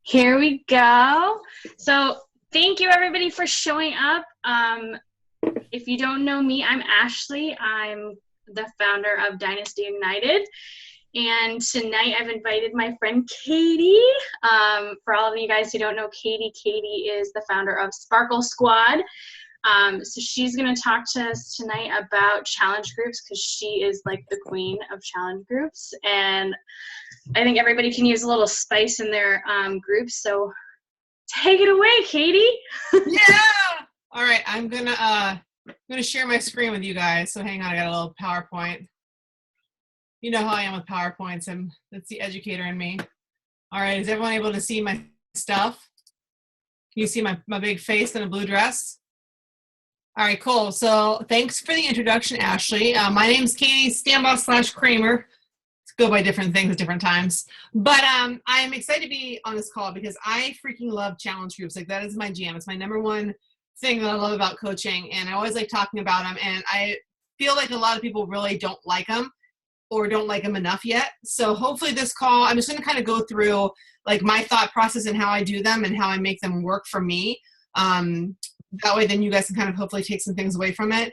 Here we go. So thank you everybody for showing up. If you don't know me, I'm Ashley. I'm the founder of Dynasty United. And tonight I've invited my friend Katie. For all of you guys who don't know Katie, Katie is the founder of Sparkle Squad. So she's going to talk to us tonight about challenge groups because she is like the queen of challenge groups. And I think everybody can use a little spice in their groups. So take it away, Katie. Yeah. All right. I'm gonna share my screen with you guys. So hang on. I got a little PowerPoint. You know how I am with PowerPoints. That's the educator in me. All right. Is everyone able to see my stuff? Can you see my big face in a blue dress? All right, cool. So thanks for the introduction, Ashley. My name's Katie, Standboss / Cramer. Go by different things at different times. But I'm excited to be on this call because I freaking love challenge groups. Like, that is my jam. It's my number one thing that I love about coaching, and I always like talking about them. And I feel like a lot of people really don't like them or don't like them enough yet. So hopefully this call, I'm just going to kind of go through like my thought process and how I do them and how I make them work for me. That way then you guys can kind of hopefully take some things away from it.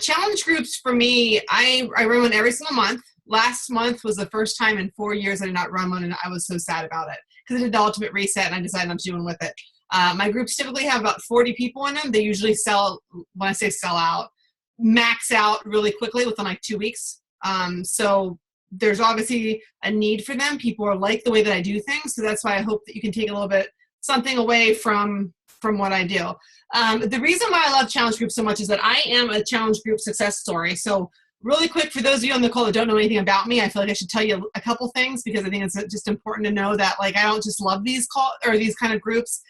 Challenge groups for me, I run one every single month. Last month was the first time in 4 years I did not run one, and I was so sad about it because it did the ultimate reset and I decided not to do one with it. My groups typically have about 40 people in them. They usually sell, when I say sell out, max out really quickly within like 2 weeks. So there's obviously a need for them. People are like the way that I do things. So that's why I hope that you can take a little bit something away from what I do. The reason why I love challenge groups so much is that I am a challenge group success story. So really quick, for those of you on the call that don't know anything about me, I feel like I should tell you a couple things because I think it's just important to know that like I don't just love these these kind of groups.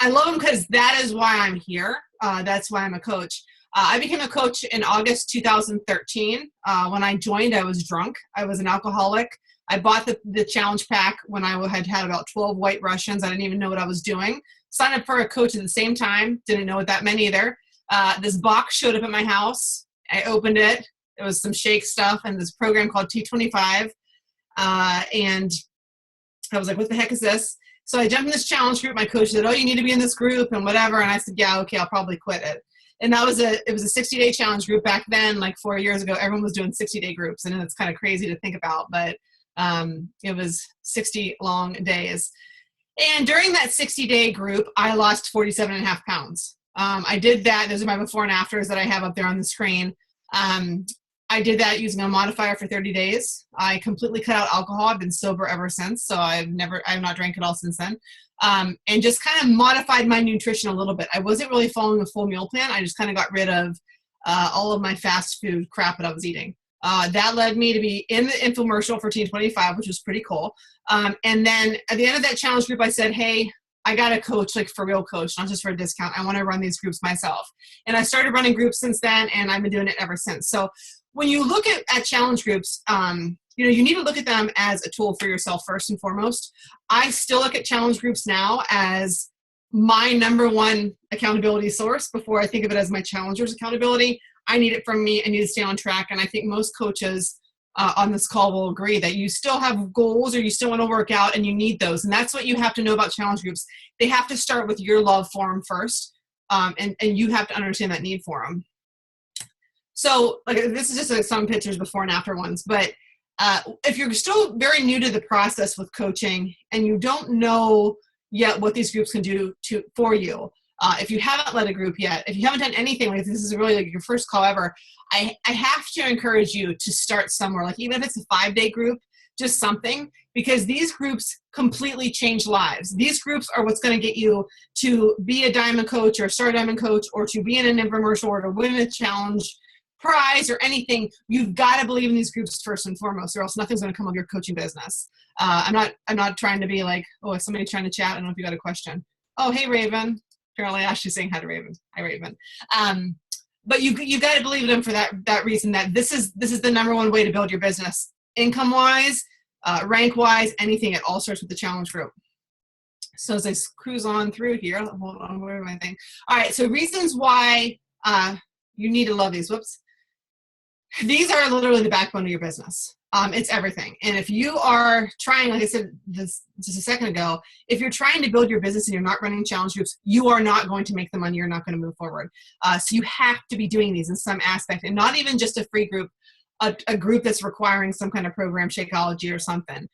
I love them because that is why I'm here. That's why I'm a coach. I became a coach in August 2013. When I joined, I was drunk. I was an alcoholic. I bought the challenge pack when I had about 12 White Russians. I didn't even know what I was doing. Signed up for a coach at the same time. Didn't know what that meant either. This box showed up at my house. I opened it. It was some shake stuff and this program called T25. And I was like, what the heck is this? So I jumped in this challenge group. My coach said, oh, you need to be in this group and whatever. And I said, yeah, okay, I'll probably quit it. And it was a 60-day challenge group. Back then, like 4 years ago, everyone was doing 60-day groups. And it's kind of crazy to think about, but it was 60 long days. And during that 60-day group, I lost 47.5 pounds. I did that. Those are my before and afters that I have up there on the screen. I did that using a modifier for 30 days. I completely cut out alcohol. I've been sober ever since. So I've not drank at all since then. And just kind of modified my nutrition a little bit. I wasn't really following a full meal plan. I just kind of got rid of all of my fast food crap that I was eating. That led me to be in the infomercial for T25, which was pretty cool. And then at the end of that challenge group, I said, hey, I got a coach, like for real coach, not just for a discount. I want to run these groups myself. And I started running groups since then, and I've been doing it ever since. So when you look at challenge groups, you need to look at them as a tool for yourself first and foremost. I still look at challenge groups now as my number one accountability source before I think of it as my challenger's accountability. I need it from me. I need to stay on track. And I think most coaches on this call will agree that you still have goals or you still want to work out and you need those. And that's what you have to know about challenge groups. They have to start with your love for them first. And you have to understand that need for them. So like this is just like some pictures before and after ones. But if you're still very new to the process with coaching and you don't know yet what these groups can do for you, if you haven't led a group yet, if you haven't done anything, like this is really like your first call ever, I have to encourage you to start somewhere. Like even if it's a 5-day group, just something, because these groups completely change lives. These groups are what's going to get you to be a diamond coach or a star diamond coach or to be in an infomercial or to win a challenge prize or anything. You've got to believe in these groups first and foremost, or else nothing's going to come of your coaching business. I'm not trying to be like, oh, is somebody trying to chat? I don't know if you got a question. Oh, hey, Raven. Apparently Ashley's saying hi to Raven. Hi, Raven. But you got to believe in them for that reason, that this is the number one way to build your business. Income-wise, rank-wise, anything, it all starts with the challenge group. So as I cruise on through here, hold on, where am I thinking? All right, so reasons why you need to love these. Whoops. These are literally the backbone of your business. It's everything. And if you are trying, like I said this just a second ago, if you're trying to build your business and you're not running challenge groups, you are not going to make the money. You're not going to move forward. So you have to be doing these in some aspect, and not even just a free group, a group that's requiring some kind of program, Shakeology or something.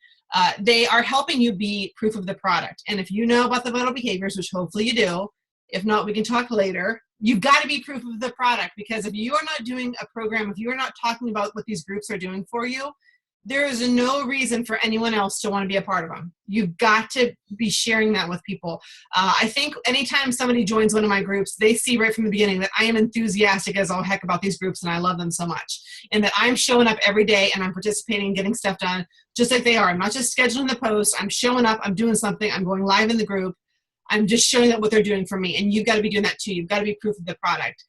They are helping you be proof of the product. And if you know about the vital behaviors, which hopefully you do, if not, we can talk later. You've got to be proof of the product, because if you are not doing a program, if you are not talking about what these groups are doing for you, there is no reason for anyone else to want to be a part of them. You've got to be sharing that with people. I think anytime somebody joins one of my groups, they see right from the beginning that I am enthusiastic as all heck about these groups and I love them so much. And that I'm showing up every day and I'm participating and getting stuff done just like they are. I'm not just scheduling the posts. I'm showing up. I'm doing something. I'm going live in the group. I'm just showing up what they're doing for me. And you've got to be doing that too. You've got to be proof of the product.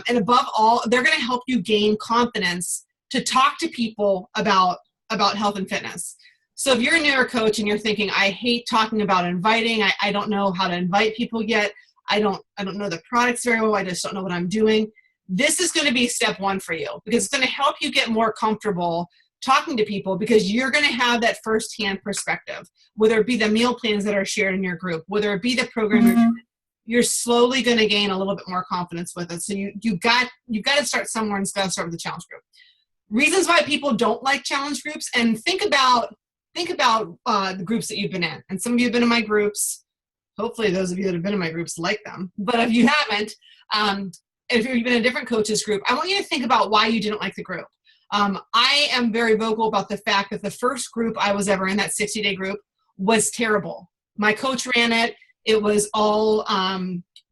And above all, they're going to help you gain confidence to talk to people about health and fitness. So if you're a newer coach and you're thinking, I hate talking about inviting, I don't know how to invite people yet, I don't know the products very well, I just don't know what I'm doing, this is going to be step one for you, because it's going to help you get more comfortable talking to people, because you're going to have that firsthand perspective, whether it be the meal plans that are shared in your group, whether it be the program you're slowly going to gain a little bit more confidence with it. So you've got to start somewhere, and it's got to start with the challenge group. Reasons why people don't like challenge groups, and think about the groups that you've been in. And some of you have been in my groups. Hopefully those of you that have been in my groups like them. But if you haven't, if you've been in a different coach's group, I want you to think about why you didn't like the group. I am very vocal about the fact that the first group I was ever in, that 60-day group, was terrible. My coach ran it. It was all a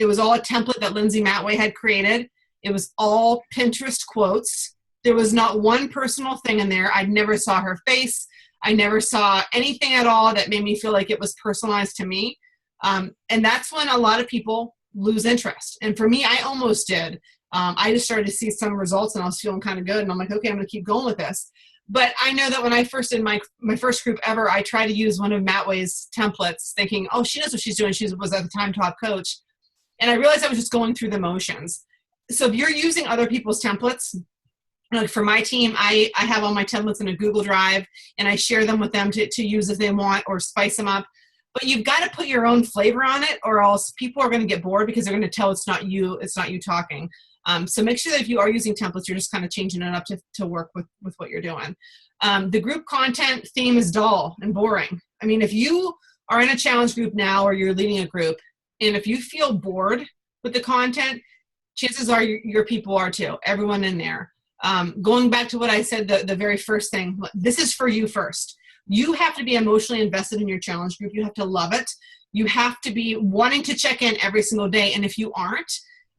template that Lindsay Matway had created. It was all Pinterest quotes. There was not one personal thing in there. I never saw her face. I never saw anything at all that made me feel like it was personalized to me. And that's when a lot of people lose interest. And for me, I almost did. I just started to see some results and I was feeling kind of good. And I'm like, okay, I'm going to keep going with this. But I know that when I first did my first group ever, I tried to use one of Matway's templates thinking, oh, she knows what she's doing. She was at the time top coach. And I realized I was just going through the motions. So if you're using other people's templates, like for my team, I have all my templates in a Google Drive, and I share them with them to use if they want, or spice them up. But you've got to put your own flavor on it, or else people are going to get bored, because they're going to tell it's not you talking. So make sure that if you are using templates, you're just kind of changing it up to work with what you're doing. The group content theme is dull and boring. I mean, if you are in a challenge group now, or you're leading a group, and if you feel bored with the content, chances are your people are too, everyone in there. Going back to what I said, the very first thing, this is for you first. You have to be emotionally invested in your challenge group. You have to love it. You have to be wanting to check in every single day. And if you aren't,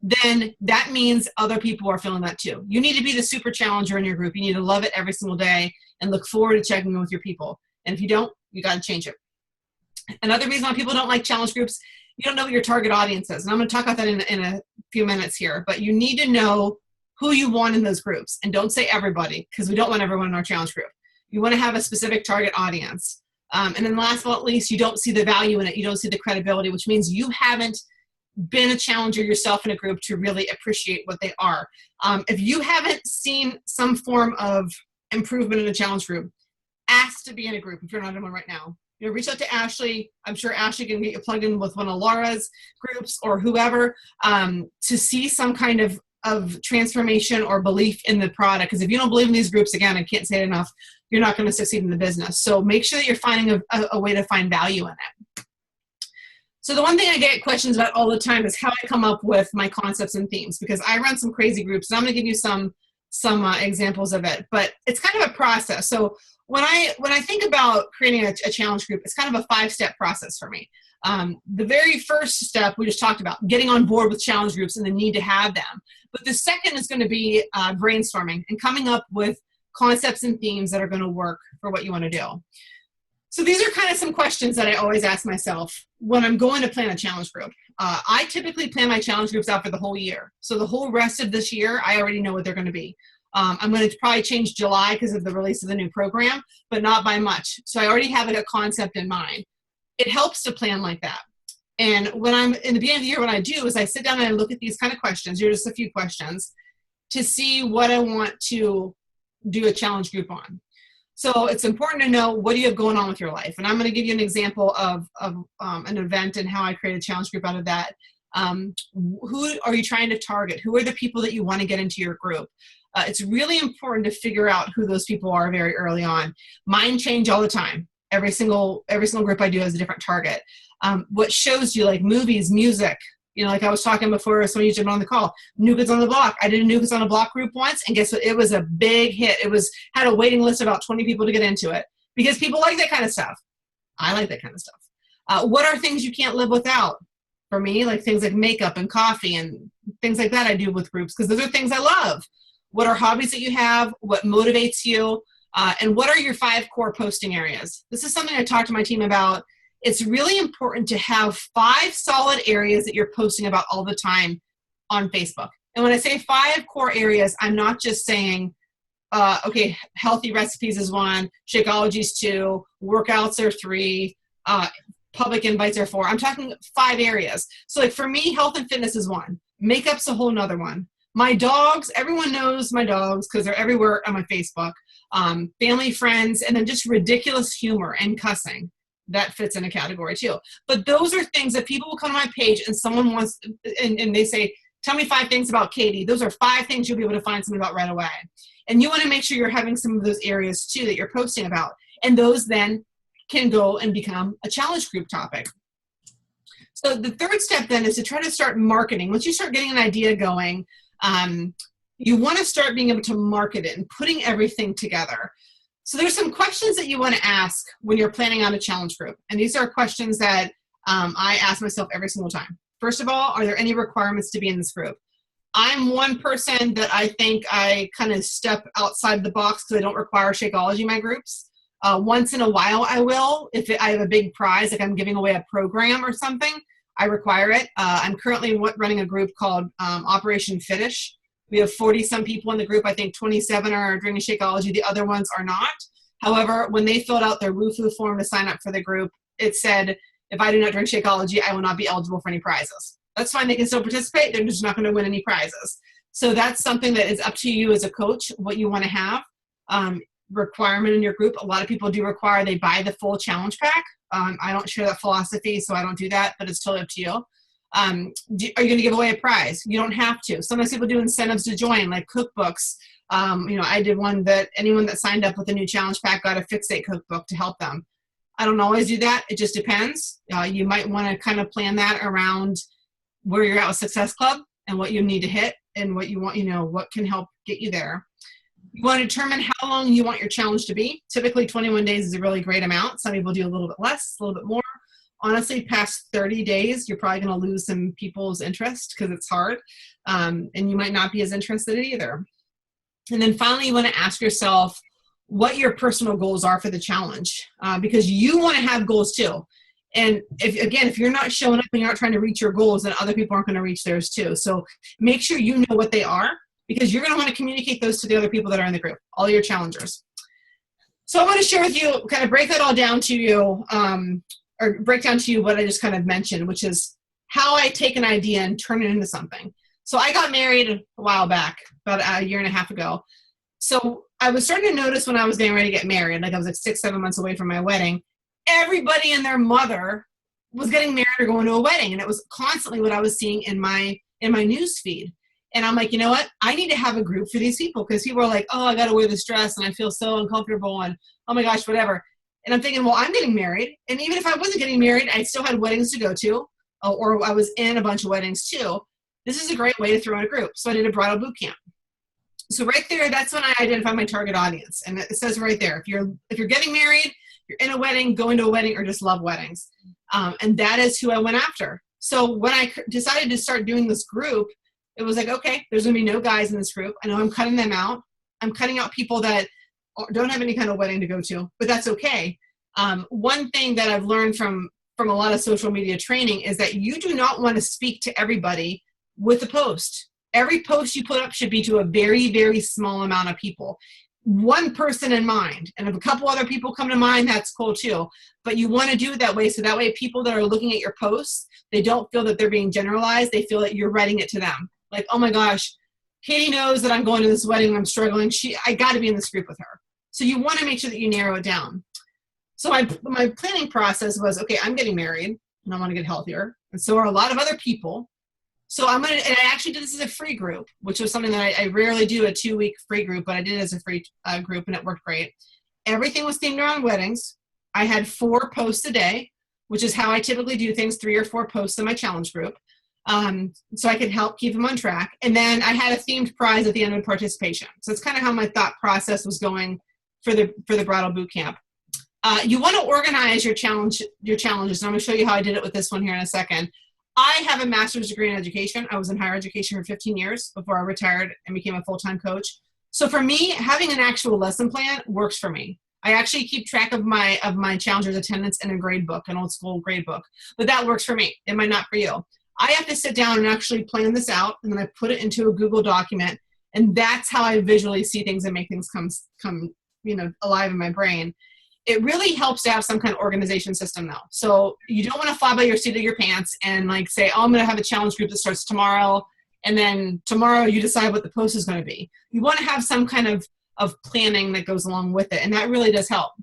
then that means other people are feeling that too. You need to be the super challenger in your group. You need to love it every single day and look forward to checking in with your people. And if you don't, you got to change it. Another reason why people don't like challenge groups, you don't know what your target audience is. And I'm going to talk about that in a few minutes here. But you need to know who you want in those groups. And don't say everybody, because we don't want everyone in our challenge group. You want to have a specific target audience. And then last but not least, you don't see the value in it. You don't see the credibility, which means you haven't been a challenger yourself in a group to really appreciate what they are. If you haven't seen some form of improvement in a challenge group, ask to be in a group if you're not in one right now. Reach out to Ashley. I'm sure Ashley can get you plugged in with one of Laura's groups or whoever to see some kind of transformation or belief in the product. Because if you don't believe in these groups, again, I can't say it enough, you're not going to succeed in the business. So make sure that you're finding a way to find value in it. So the one thing I get questions about all the time is how I come up with my concepts and themes, because I run some crazy groups, and I'm going to give you some examples of it. But it's kind of a process. So when I think about creating a challenge group, it's kind of a 5-step process for me. The very first step we just talked about, getting on board with challenge groups and the need to have them. But the second is going to be brainstorming and coming up with concepts and themes that are going to work for what you want to do. So these are kind of some questions that I always ask myself when I'm going to plan a challenge group. I typically plan my challenge groups out for the whole year. So the whole rest of this year, I already know what they're going to be. I'm going to probably change July because of the release of the new program, but not by much. So I already have a concept in mind. It helps to plan like that. And when I'm in the beginning of the year, what I do is I sit down and I look at these kind of questions. Here are just a few questions to see what I want to do a challenge group on. So it's important to know, what do you have going on with your life? And I'm going to give you an example of an event and how I created a challenge group out of that. Who are you trying to target? Who are the people that you want to get into your group? It's really important to figure out who those people are very early on. Mine change all the time. Every single group I do has a different target. What shows you, like movies, music, you know, like I was talking before, some of you jumped on the call, New Kids on the Block. I did a New Kids on the Block group once, and guess what? It was a big hit. Had a waiting list of about 20 people to get into it, because people like that kind of stuff. I like that kind of stuff. What are things you can't live without? For me, like things like makeup and coffee and things like that I do with groups, because those are things I love. What are hobbies that you have? What motivates you? And what are your 5 core posting areas? This is something I talked to my team about. It's really important to have 5 solid areas that you're posting about all the time on Facebook. And when I say 5 core areas, I'm not just saying, okay, healthy recipes is 1, Shakeology is 2, workouts are 3, public invites are 4. I'm talking 5 areas. So like for me, health and fitness is 1. Makeup's a whole nother one. My dogs, everyone knows my dogs because they're everywhere on my Facebook. Family, friends, and then just ridiculous humor and cussing. That fits in a category too. But those are things that people will come to my page and someone wants, and they say, tell me 5 things about Katie. Those are 5 things you'll be able to find something about right away. And you want to make sure you're having some of those areas too that you're posting about. And those then can go and become a challenge group topic. So the third step then is to try to start marketing. Once you start getting an idea going, you want to start being able to market it and putting everything together. So there's some questions that you want to ask when you're planning out a challenge group. And these are questions that I ask myself every single time. First of all, are there any requirements to be in this group? I'm one person that I think I kind of step outside the box because I don't require Shakeology in my groups. Once in a while I will. If I have a big prize, like I'm giving away a program or something, I require it. I'm currently running a group called Operation Finish. We have 40-some people in the group. I think 27 are drinking Shakeology. The other ones are not. However, when they filled out their WooFoo form to sign up for the group, it said, if I do not drink Shakeology, I will not be eligible for any prizes. That's fine. They can still participate. They're just not going to win any prizes. So that's something that is up to you as a coach, what you want to have. Requirement in your group. A lot of people do require they buy the full challenge pack. I don't share that philosophy, so I don't do that, but it's totally up to you. Are you going to give away a prize? You don't have to. Sometimes people do incentives to join, like cookbooks. You know, I did one that anyone that signed up with a new challenge pack got a fixate cookbook to help them. I don't always do that. It just depends. You might want to kind of plan that around where you're at with Success Club and what you need to hit and what you want, you know, what can help get you there. You want to determine how long you want your challenge to be. Typically 21 days is a really great amount. Some people do a little bit less, a little bit more. Honestly, past 30 days, you're probably going to lose some people's interest because it's hard. And you might not be as interested either. And then finally, you want to ask yourself what your personal goals are for the challenge, because you want to have goals too. And if you're not showing up and you're not trying to reach your goals, then other people aren't going to reach theirs too. So make sure you know what they are, because you're going to want to communicate those to the other people that are in the group, all your challengers. So I want to share with you, kind of break that all down to you, or break down to you what I just kind of mentioned, which is how I take an idea and turn it into something. So I got married a while back, about a year and a half ago. So I was starting to notice when I was getting ready to get married, like I was like 6-7 months away from my wedding, everybody and their mother was getting married or going to a wedding. And it was constantly what I was seeing in my news feed. And I'm like, you know what? I need to have a group for these people, because people are like, oh, I got to wear this dress and I feel so uncomfortable and oh my gosh, whatever. And I'm thinking, well, I'm getting married. And even if I wasn't getting married, I still had weddings to go to, or I was in a bunch of weddings too. This is a great way to throw in a group. So I did a bridal boot camp. So right there, that's when I identified my target audience. And it says right there, if you're getting married, you're in a wedding, going to a wedding, or just love weddings. And that is who I went after. So when I decided to start doing this group, it was like, okay, there's going to be no guys in this group. I know I'm cutting them out. I'm cutting out people that don't have any kind of wedding to go to, but that's okay. One thing that I've learned from a lot of social media training is that you do not want to speak to everybody with a post. Every post you put up should be to a very, very small amount of people. One person in mind. And if a couple other people come to mind, that's cool too. But you want to do it that way, so that way people that are looking at your posts, they don't feel that they're being generalized. They feel that you're writing it to them. Like, oh my gosh, Katie knows that I'm going to this wedding and I'm struggling. I got to be in this group with her. So you want to make sure that you narrow it down. So my planning process was, okay, I'm getting married and I want to get healthier. And so are a lot of other people. So and I actually did this as a free group, which was something that I rarely do, a 2-week free group, but I did it as a free group and it worked great. Everything was themed around weddings. I had 4 posts a day, which is how I typically do things, 3 or 4 posts in my challenge group. So I could help keep them on track. And then I had a themed prize at the end of participation. So it's kind of how my thought process was going for the bridal boot camp. You want to organize your challenges. And I'm going to show you how I did it with this one here in a second. I have a master's degree in education. I was in higher education for 15 years before I retired and became a full-time coach. So for me, having an actual lesson plan works for me. I actually keep track of my challengers' attendance in a grade book, an old school grade book. But that works for me. It might not for you. I have to sit down and actually plan this out, and then I put it into a Google document, and that's how I visually see things and make things come alive in my brain. It really helps to have some kind of organization system though. So you don't want to fly by your seat of your pants and like say, oh, I'm going to have a challenge group that starts tomorrow. And then tomorrow you decide what the post is going to be. You want to have some kind of planning that goes along with it. And that really does help.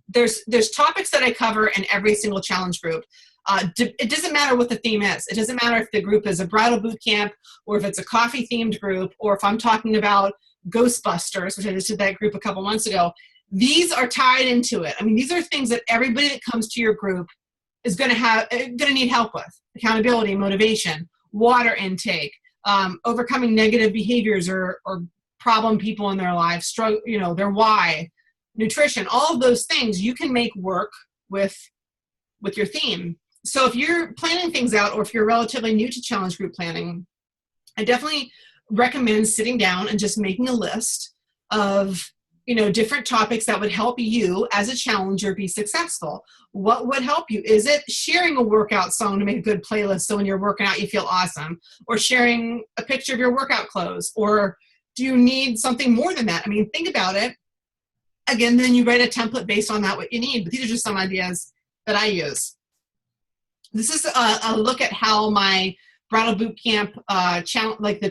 There's topics that I cover in every single challenge group. It doesn't matter what the theme is. It doesn't matter if the group is a bridal boot camp or if it's a coffee themed group, or if I'm talking about Ghostbusters, which I just did that group a couple months ago. These are tied into it. I mean, these are things that everybody that comes to your group is going to need help with. Accountability, motivation, water intake, overcoming negative behaviors or problem people in their lives, struggle, their why, nutrition, all of those things you can make work with your theme. So if you're planning things out, or if you're relatively new to challenge group planning, I definitely recommend sitting down and just making a list of different topics that would help you as a challenger be successful. What would help you? Is it sharing a workout song to make a good playlist so when you're working out you feel awesome? Or sharing a picture of your workout clothes? Or do you need something more than that? I mean, think about it. Again, then you write a template based on that, what you need. But these are just some ideas that I use. This is a look at how my bridal boot camp the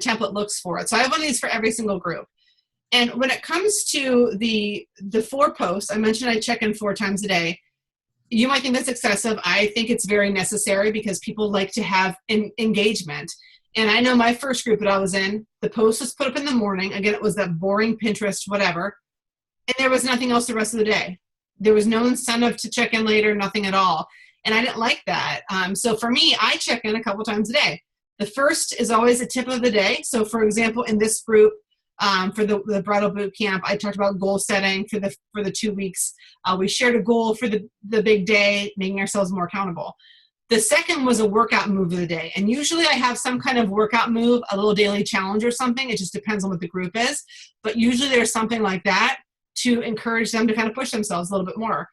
template looks for it. So I have one of these for every single group. And when it comes to the 4 posts, I mentioned I check in 4 times a day. You might think that's excessive. I think it's very necessary because people like to have engagement. And I know my first group that I was in, the post was put up in the morning. Again, it was that boring Pinterest, whatever. And there was nothing else the rest of the day. There was no incentive to check in later, nothing at all. And I didn't like that. So for me, I check in a couple times a day. The first is always a tip of the day. So for example, in this group, for the bridal boot camp, I talked about goal setting for the 2 weeks. We shared a goal for the big day, making ourselves more accountable. The second was a workout move of the day. And usually I have some kind of workout move, a little daily challenge or something. It just depends on what the group is. But usually there's something like that to encourage them to kind of push themselves a little bit more.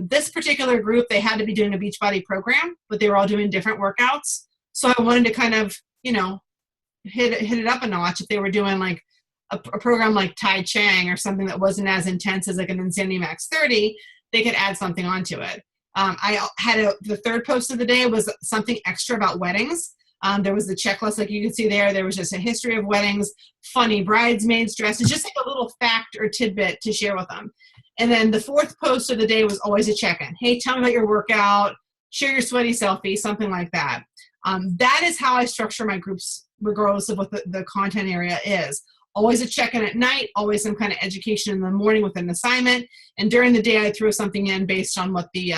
This particular group, they had to be doing a Beachbody program, but they were all doing different workouts. So I wanted to kind of, hit it up a notch. If they were doing like a program like Tai Chang or something that wasn't as intense as like an Insanity Max 30, they could add something onto it. I had the third post of the day was something extra about weddings. There was the checklist, like you can see there. There was just a history of weddings, funny bridesmaids dresses, just like a little fact or tidbit to share with them. And then the 4th post of the day was always a check-in. Hey, tell me about your workout, share your sweaty selfie, something like that. That is how I structure my groups, regardless of what the content area is. Always a check-in at night, always some kind of education in the morning with an assignment, and during the day I throw something in based on what the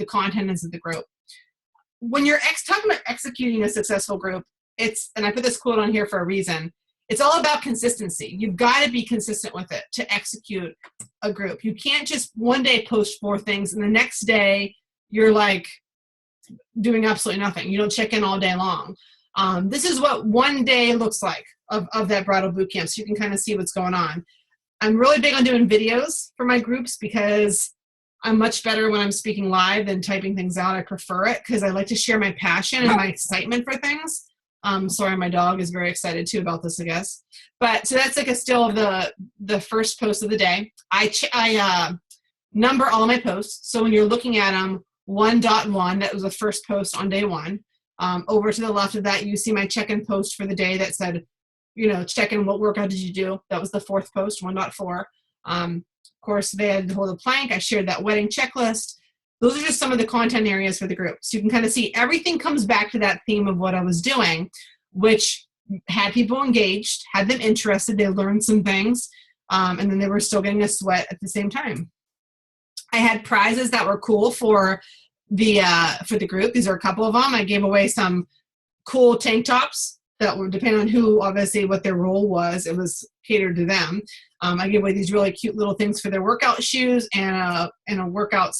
content is of the group. When you're talking about executing a successful group, and I put this quote on here for a reason, it's all about consistency. You've got to be consistent with it to execute a group. You can't just one day post 4 things and the next day you're like doing absolutely nothing. You don't check in all day long. This is what one day looks like of that bridal boot camp, so you can kind of see what's going on. I'm really big on doing videos for my groups because I'm much better when I'm speaking live than typing things out. I prefer it because I like to share my passion and my excitement for things. Sorry, my dog is very excited too about this, I guess. But so that's like a still of the first post of the day. I number all my posts. So when you're looking at them, 1.1, that was the first post on day 1. Over to the left of that, you see my check-in post for the day that said, check in, what workout did you do? That was the 4th post, 1.4. Of course, they had to hold a plank. I shared that wedding checklist. Those are just some of the content areas for the group. So you can kind of see everything comes back to that theme of what I was doing, which had people engaged, had them interested. They learned some things, and then they were still getting a sweat at the same time. I had prizes that were cool for the group. These are a couple of them. I gave away some cool tank tops that were, depending on who, obviously, what their role was, it was catered to them. I gave away these really cute little things for their workout shoes and a workout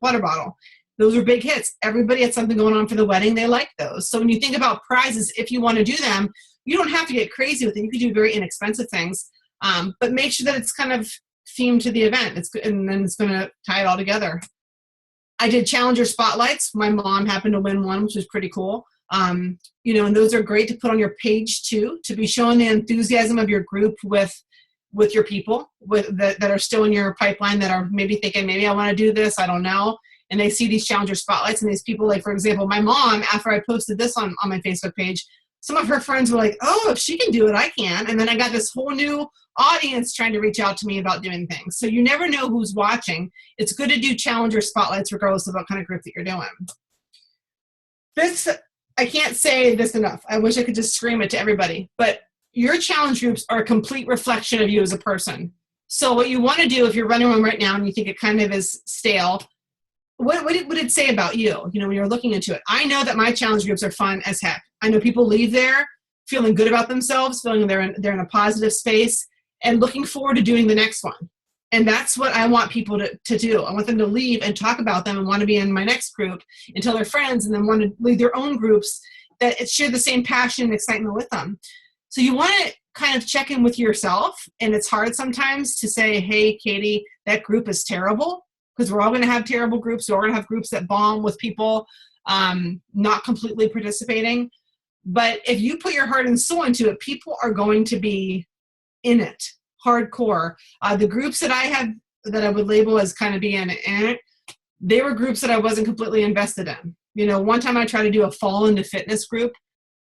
water bottle. Those were big hits. Everybody had something going on for the wedding. They liked those. So when you think about prizes, if you want to do them, you don't have to get crazy with it. You can do very inexpensive things, but make sure that it's kind of themed to the event. And then it's going to tie it all together. I did Challenger Spotlights. My mom happened to win one, which was pretty cool. And those are great to put on your page too, to be showing the enthusiasm of your group with your people that are still in your pipeline, that are maybe thinking, maybe I want to do this, I don't know. And they see these Challenger Spotlights, and these people, like, for example, my mom, after I posted this on my Facebook page, some of her friends were like, oh, if she can do it, I can. And then I got this whole new audience trying to reach out to me about doing things. So you never know who's watching. It's good to do Challenger Spotlights regardless of what kind of group that you're doing. This, I can't say this enough. I wish I could just scream it to everybody. But your challenge groups are a complete reflection of you as a person. So what you want to do, if you're running one right now and you think it kind of is stale, what would it say about you, when you're looking into it? I know that my challenge groups are fun as heck. I know people leave there feeling good about themselves, feeling they're in a positive space, and looking forward to doing the next one. And that's what I want people to do. I want them to leave and talk about them and want to be in my next group and tell their friends, and then want to lead their own groups that share the same passion and excitement with them. So you want to kind of check in with yourself, and it's hard sometimes to say, hey, Katie, that group is terrible, because we're all going to have terrible groups. We're going to have groups that bomb with people not completely participating. But if you put your heart and soul into it, people are going to be in it, hardcore. The groups that I would label as kind of being in it, they were groups that I wasn't completely invested in. One time I tried to do a fall into fitness group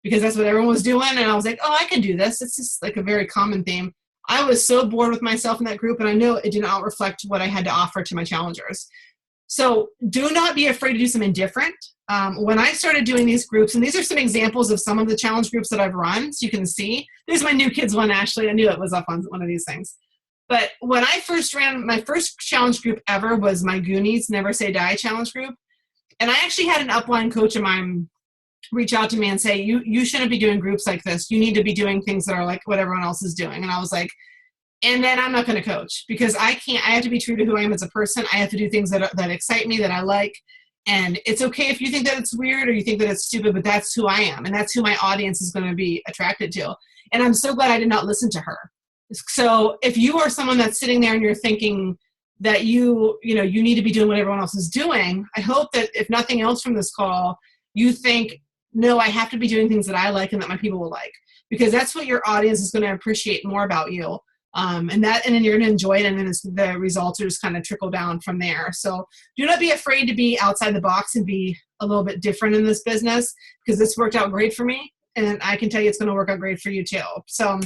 because that's what everyone was doing. And I was like, oh, I can do this. It's just like a very common theme. I was so bored with myself in that group, and I know it did not reflect what I had to offer to my challengers. So do not be afraid to do something different. When I started doing these groups, and these are some examples of some of the challenge groups that I've run, so you can see. There's my new kids one, Ashley. I knew it was up on one of these things. But when I first ran, my first challenge group ever was my Goonies Never Say Die challenge group. And I actually had an upline coach of mine reach out to me and say, you shouldn't be doing groups like this. You need to be doing things that are like what everyone else is doing. And I was like, and then I'm not going to coach, because I have to be true to who I am as a person. I have to do things that excite me, that I like. And it's okay if you think that it's weird or you think that it's stupid, but that's who I am. And that's who my audience is going to be attracted to. And I'm so glad I did not listen to her. So if you are someone that's sitting there and you're thinking that you need to be doing what everyone else is doing, I hope that if nothing else from this call, you think, no, I have to be doing things that I like and that my people will like, because that's what your audience is going to appreciate more about you. And then you're going to enjoy it, and then the results are just kind of trickle down from there. So do not be afraid to be outside the box and be a little bit different in this business, because this worked out great for me, and I can tell you it's going to work out great for you too. So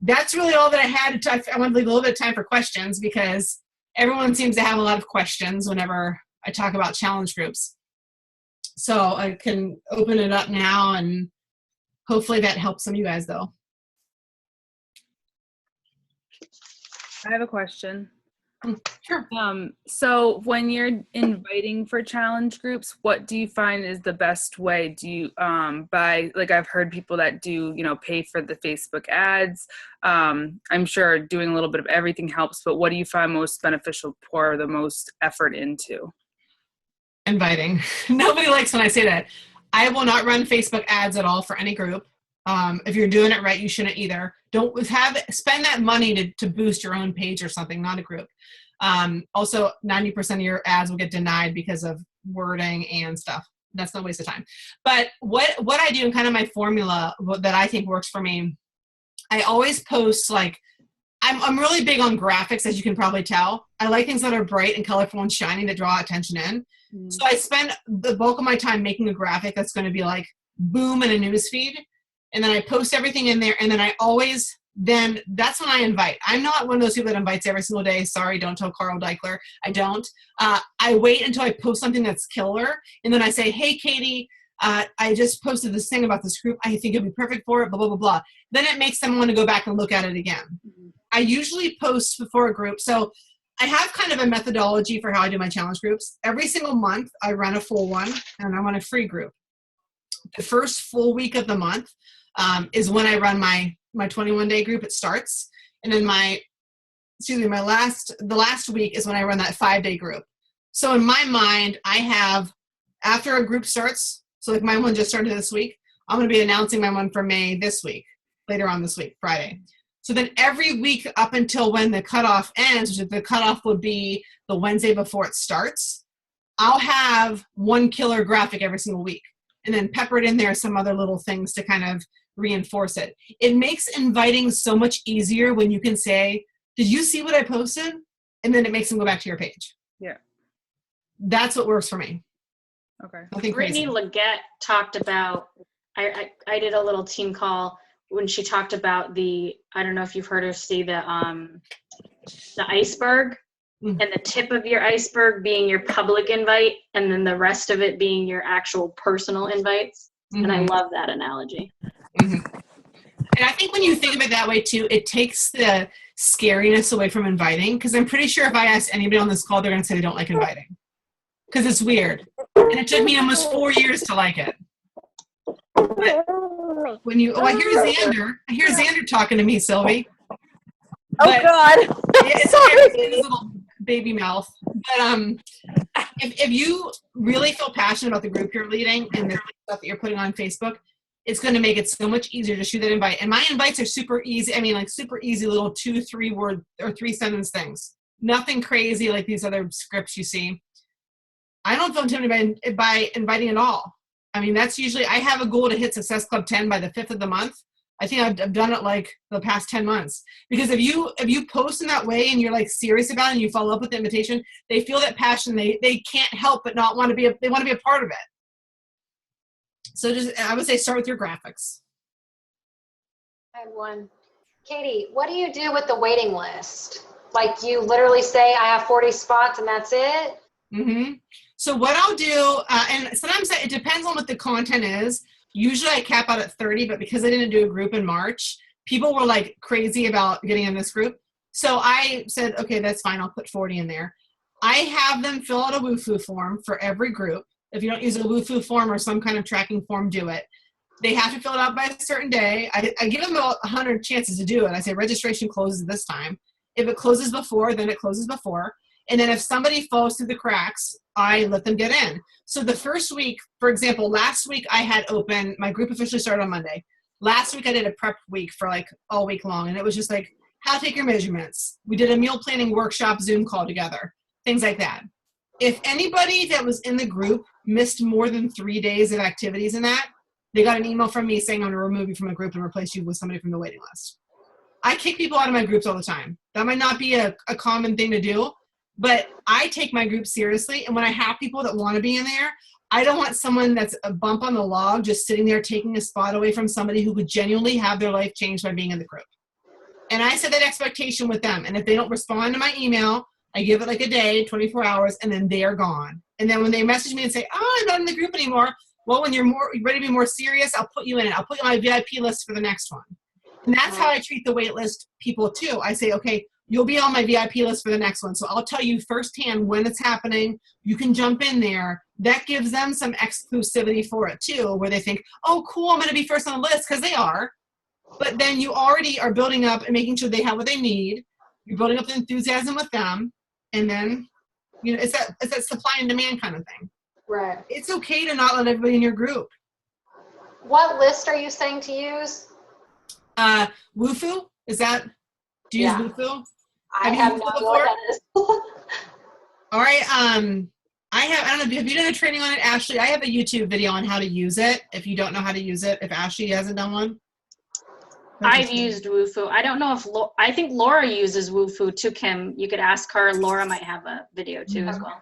that's really all that I had. I want to leave a little bit of time for questions, because everyone seems to have a lot of questions whenever I talk about challenge groups. So I can open it up now, and hopefully that helps some of you guys, though. I have a question. Sure. So when you're inviting for challenge groups, what do you find is the best way? Do you I've heard people that do, pay for the Facebook ads. I'm sure doing a little bit of everything helps, but what do you find most beneficial, pour the most effort into? Inviting. Nobody likes when I say that. I will not run Facebook ads at all for any group. If you're doing it right, you shouldn't either. Don't spend that money to boost your own page or something, not a group. Also, 90% of your ads will get denied because of wording and stuff. That's no waste of time. But what I do, and kind of my formula that I think works for me, I always post, like, I'm really big on graphics, as you can probably tell. I like things that are bright and colorful and shiny to draw attention in. So I spend the bulk of my time making a graphic that's going to be like boom in a news feed. And then I post everything in there. And then I always then that's when I invite. I'm not one of those people that invites every single day. Sorry, don't tell Carl Deichler. I don't. I wait until I post something that's killer, and then I say, hey, Katie, I just posted this thing about this group. I think it'd be perfect for it, blah, blah, blah, blah. Then it makes them want to go back and look at it again. I usually post before a group. So I have kind of a methodology for how I do my challenge groups. Every single month, I run a full one, and I run a free group. The first full week of the month is when I run my 21-day group. It starts. And then the last week is when I run that 5-day group. So in my mind, I have, after a group starts, so like my one just started this week, I'm going to be announcing my one for May this week, later on this week, Friday. So then every week up until when the cutoff ends, which the cutoff would be the Wednesday before it starts, I'll have one killer graphic every single week. And then pepper it in there some other little things to kind of reinforce it. It makes inviting so much easier when you can say, did you see what I posted? And then it makes them go back to your page. Yeah. That's what works for me. Okay. Nothing Brittany crazy. Leggett talked about, I did a little team call when she talked about I don't know if you've heard her say the iceberg, and the tip of your iceberg being your public invite, and then the rest of it being your actual personal invites. And I love that analogy. And I think when you think of it that way too, it takes the scariness away from inviting, because I'm pretty sure if I asked anybody on this call, they're going to say they don't like inviting because it's weird. And it took me almost 4 years to like it. But when I hear Xander talking to me, Sylvie. But, God. It's his little baby mouth. But if you really feel passionate about the group you're leading and the stuff that you're putting on Facebook, it's going to make it so much easier to shoot that invite. And my invites are super easy. I mean, like super easy little 2-3 word or 3-sentence things. Nothing crazy like these other scripts you see. I don't feel intimidated by inviting at all. I mean, that's usually, I have a goal to hit Success Club 10 by the 5th of the month. I think I've done it like the past 10 months. Because if you post in that way and you're like serious about it and you follow up with the invitation, they feel that passion. They can't help but not want to be they want to be a part of it. So I would say start with your graphics. I had one. Katie, what do you do with the waiting list? Like you literally say, I have 40 spots and that's it? So what I'll do, and sometimes it depends on what the content is. Usually I cap out at 30, but because I didn't do a group in March, people were like crazy about getting in this group. So I said, okay, that's fine. I'll put 40 in there. I have them fill out a WooFoo form for every group. If you don't use a WooFoo form or some kind of tracking form, do it. They have to fill it out by a certain day. I give them about 100 chances to do it. I say registration closes this time. If it closes before, then it closes before. And then if somebody falls through the cracks, I let them get in. So the first week, for example, last week I had open, my group officially started on Monday. Last week I did a prep week for like all week long. And it was just like how to take your measurements. We did a meal planning workshop Zoom call together, things like that. If anybody that was in the group missed more than 3 days of activities in that, they got an email from me saying I'm going to remove you from a group and replace you with somebody from the waiting list. I kick people out of my groups all the time. That might not be a common thing to do, but I take my group seriously. And when I have people that want to be in there, I don't want someone that's a bump on the log just sitting there taking a spot away from somebody who could genuinely have their life changed by being in the group. And I set that expectation with them. And if they don't respond to my email, I give it like a day, 24 hours, and then they're gone. And then when they message me and say, oh, I'm not in the group anymore, well, when you're ready to be more serious, I'll put you in it. I'll put you on my VIP list for the next one. And that's how I treat the wait list people too. I say, okay, you'll be on my VIP list for the next one. So I'll tell you firsthand when it's happening. You can jump in there. That gives them some exclusivity for it too, where they think, oh, cool, I'm going to be first on the list, because they are. But then you already are building up and making sure they have what they need. You're building up the enthusiasm with them. And then, you know, it's that supply and demand kind of thing. Right. It's okay to not let everybody in your group. What list are you saying to use? WooFoo? Do you use WooFoo? I have no idea what that is. All right. I don't know. Have you done a training on it, Ashley? I have a YouTube video on how to use it. If you don't know how to use it, if Ashley hasn't done one. I've used WooFoo. I don't know if I think Laura uses WooFoo too, Kim. You could ask her. Laura might have a video too as well.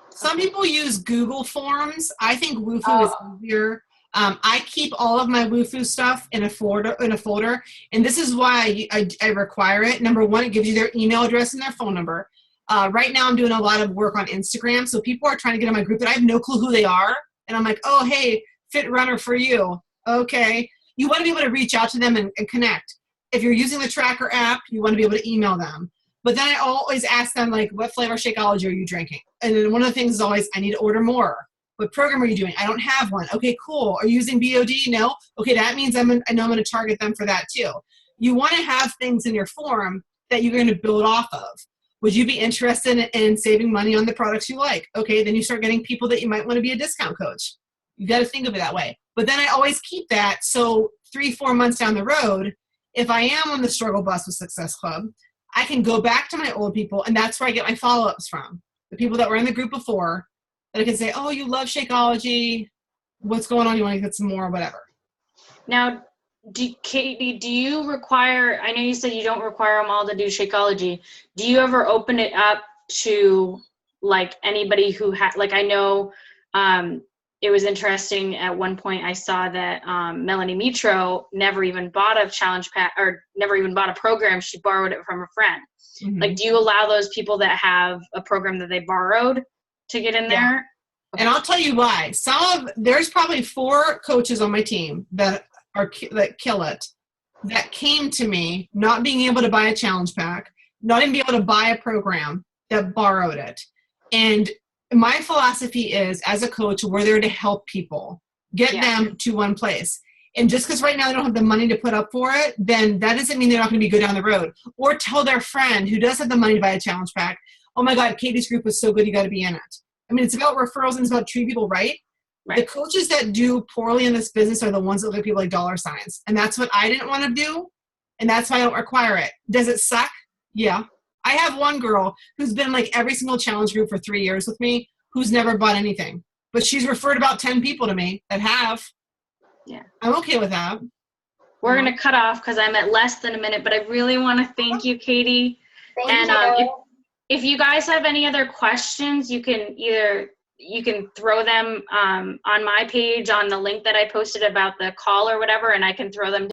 Some people use Google Forms. I think WooFoo is easier. I keep all of my Wufoo stuff in a folder, and this is why I require it. Number one, it gives you their email address and their phone number. Right now, I'm doing a lot of work on Instagram, so people are trying to get in my group that I have no clue who they are, and I'm like, oh, hey, fit runner for you. Okay. You want to be able to reach out to them and connect. If you're using the tracker app, you want to be able to email them. But then I always ask them, like, what flavor Shakeology are you drinking? And then one of the things is always, I need to order more. What program are you doing? I don't have one. Okay, cool. Are you using BOD? No? Okay, that means I know I'm going to target them for that too. You want to have things in your form that you're going to build off of. Would you be interested in saving money on the products you like? Okay, then you start getting people that you might want to be a discount coach. You got to think of it that way. But then I always keep that, so 3-4 months down the road, if I am on the struggle bus with Success Club, I can go back to my old people, and that's where I get my follow-ups from. The people that were in the group before, that I can say, oh, you love Shakeology. What's going on? You want to get some more, whatever. Now, Katie, do you require, I know you said you don't require them all to do Shakeology. Do you ever open it up to, like, anybody who like, I know it was interesting at one point I saw that Melanie Mitro never even bought a challenge pack or never even bought a program. She borrowed it from a friend. Mm-hmm. Like, do you allow those people that have a program that they borrowed to get in there? Okay. And I'll tell you why. There's probably 4 coaches on my team that kill it, that came to me not being able to buy a challenge pack, not even be able to buy a program, that borrowed it. And my philosophy is, as a coach, we're there to help people get them to one place. And just because right now they don't have the money to put up for it, then that doesn't mean they're not going to be good down the road. Or tell their friend who does have the money to buy a challenge pack, oh my God, Katie's group was so good, you got to be in it. I mean, it's about referrals and it's about treating people right. The coaches that do poorly in this business are the ones that look at people like dollar signs. And that's what I didn't want to do. And that's why I don't require it. Does it suck? Yeah. I have one girl who's been in like every single challenge group for 3 years with me who's never bought anything. But she's referred about 10 people to me that have. Yeah. I'm okay with that. We're going to cut off because I'm at less than a minute, but I really want to thank you, Katie. Thank you. If you guys have any other questions, you can throw them on my page on the link that I posted about the call or whatever, and I can throw them